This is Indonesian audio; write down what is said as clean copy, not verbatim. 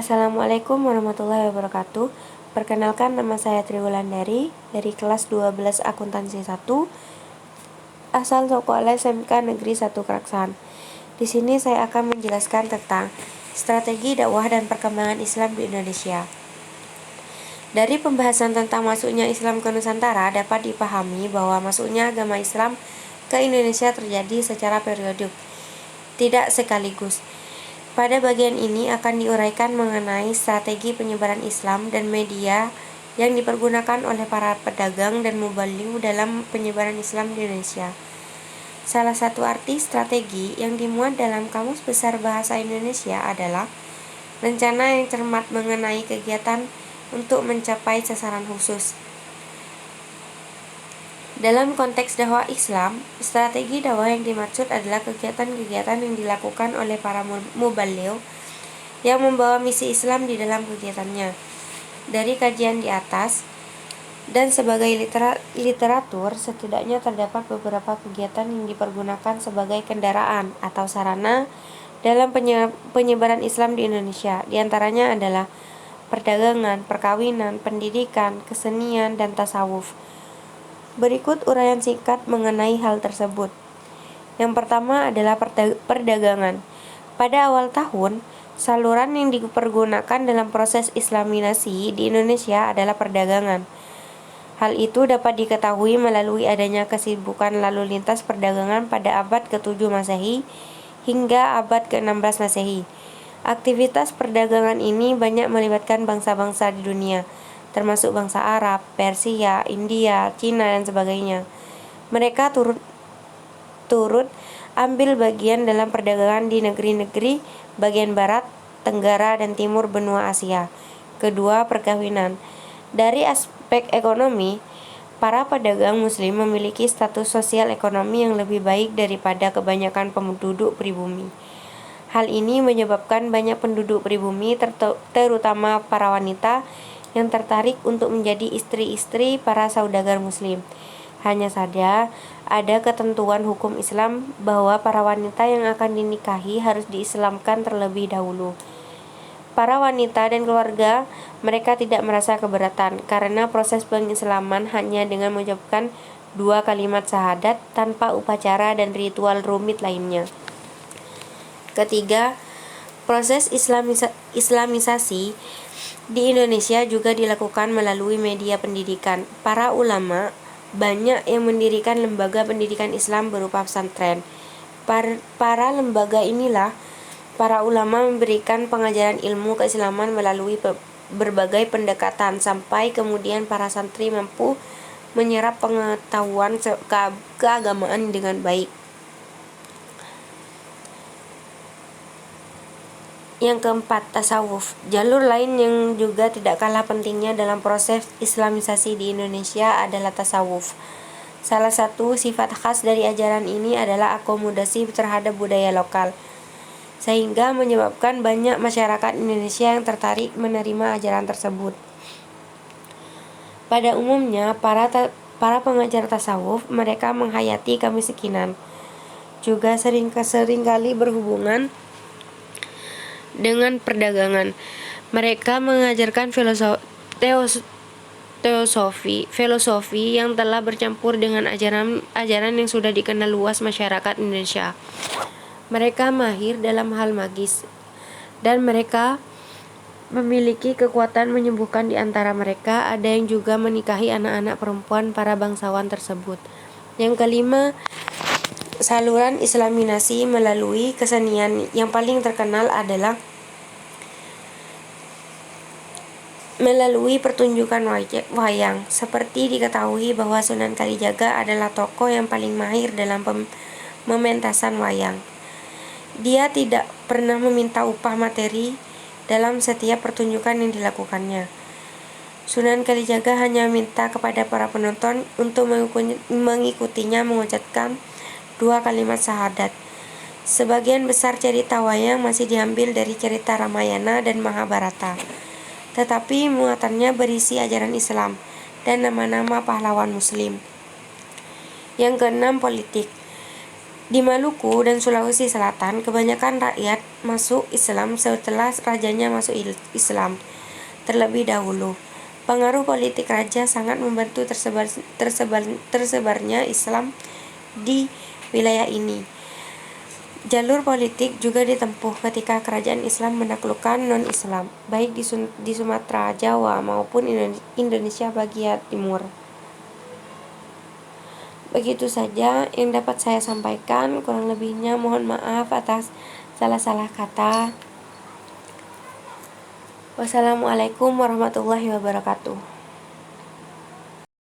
Assalamualaikum warahmatullahi wabarakatuh. Perkenalkan, nama saya Triwulandari dari kelas 12 Akuntansi 1, asal Sekolah SMK Negeri 1 Keraksan. Di sini saya akan menjelaskan tentang strategi dakwah dan perkembangan Islam di Indonesia. Dari pembahasan tentang masuknya Islam ke Nusantara dapat dipahami bahwa masuknya agama Islam ke Indonesia terjadi secara periodik, tidak sekaligus. Pada bagian ini akan diuraikan mengenai strategi penyebaran Islam dan media yang dipergunakan oleh para pedagang dan mubaligh dalam penyebaran Islam di Indonesia. Salah satu arti strategi yang dimuat dalam Kamus Besar Bahasa Indonesia adalah rencana yang cermat mengenai kegiatan untuk mencapai sasaran khusus. Dalam konteks dakwah Islam, strategi dakwah yang dimaksud adalah kegiatan-kegiatan yang dilakukan oleh para mubaligh yang membawa misi Islam di dalam kegiatannya. Dari kajian di atas dan sebagai literatur, setidaknya terdapat beberapa kegiatan yang dipergunakan sebagai kendaraan atau sarana dalam penyebaran Islam di Indonesia. Di antaranya adalah perdagangan, perkawinan, pendidikan, kesenian, dan tasawuf. Berikut uraian singkat mengenai hal tersebut. Yang pertama adalah perdagangan. Pada awal tahun, saluran yang dipergunakan dalam proses Islaminasi di Indonesia adalah perdagangan. Hal itu dapat diketahui melalui adanya kesibukan lalu lintas perdagangan pada abad ke-7 Masehi hingga abad ke-16 Masehi. Aktivitas perdagangan ini banyak melibatkan bangsa-bangsa di dunia, termasuk bangsa Arab, Persia, India, Cina, dan sebagainya. Mereka turut ambil bagian dalam perdagangan di negeri-negeri bagian barat, tenggara, dan timur benua Asia. Kedua, perkawinan. Dari aspek ekonomi, para pedagang muslim memiliki status sosial ekonomi yang lebih baik daripada kebanyakan penduduk pribumi. Hal ini menyebabkan banyak penduduk pribumi, terutama para wanita, yang tertarik untuk menjadi istri-istri para saudagar muslim. Hanya saja, ada ketentuan hukum Islam bahwa para wanita yang akan dinikahi harus diislamkan terlebih dahulu. Para wanita dan keluarga mereka tidak merasa keberatan karena proses pengislaman hanya dengan mengucapkan 2 kalimat syahadat tanpa upacara dan ritual rumit lainnya. Ketiga, proses islamisasi di Indonesia juga dilakukan melalui media pendidikan. Para ulama banyak yang mendirikan lembaga pendidikan Islam berupa pesantren. Para lembaga inilah para ulama memberikan pengajaran ilmu keislaman melalui berbagai pendekatan sampai kemudian para santri mampu menyerap pengetahuan keagamaan dengan baik. Yang keempat, tasawuf. Jalur lain yang juga tidak kalah pentingnya dalam proses islamisasi di Indonesia adalah tasawuf. Salah satu sifat khas dari ajaran ini adalah akomodasi terhadap budaya lokal, sehingga menyebabkan banyak masyarakat Indonesia yang tertarik menerima ajaran tersebut. Pada umumnya, para pengajar tasawuf mereka menghayati kemiskinan, juga seringkali berhubungan dengan perdagangan. Mereka mengajarkan filosofi yang telah bercampur dengan ajaran yang sudah dikenal luas masyarakat Indonesia. Mereka mahir dalam hal magis, dan mereka memiliki kekuatan menyembuhkan. Di antara mereka ada yang juga menikahi anak-anak perempuan para bangsawan tersebut. Yang kelima, saluran islaminasi melalui kesenian. Yang paling terkenal adalah melalui pertunjukan wayang. Seperti diketahui bahwa Sunan Kalijaga adalah tokoh yang paling mahir dalam pementasan wayang. Dia tidak pernah meminta upah materi dalam setiap pertunjukan yang dilakukannya. Sunan Kalijaga hanya minta kepada para penonton untuk mengikutinya mengucapkan 2 kalimat syahadat. Sebagian besar cerita wayang masih diambil dari cerita Ramayana dan Mahabharata, tetapi muatannya berisi ajaran Islam dan nama-nama pahlawan muslim. Yang keenam, politik. Di Maluku dan Sulawesi Selatan, kebanyakan rakyat masuk Islam setelah rajanya masuk Islam terlebih dahulu. Pengaruh politik raja sangat membantu tersebarnya Islam di wilayah ini. Jalur politik juga ditempuh ketika kerajaan Islam menaklukkan non-Islam, baik di Sumatera, Jawa, maupun Indonesia bagian timur. Begitu saja yang dapat saya sampaikan, kurang lebihnya mohon maaf atas salah-salah kata. Wassalamualaikum warahmatullahi wabarakatuh.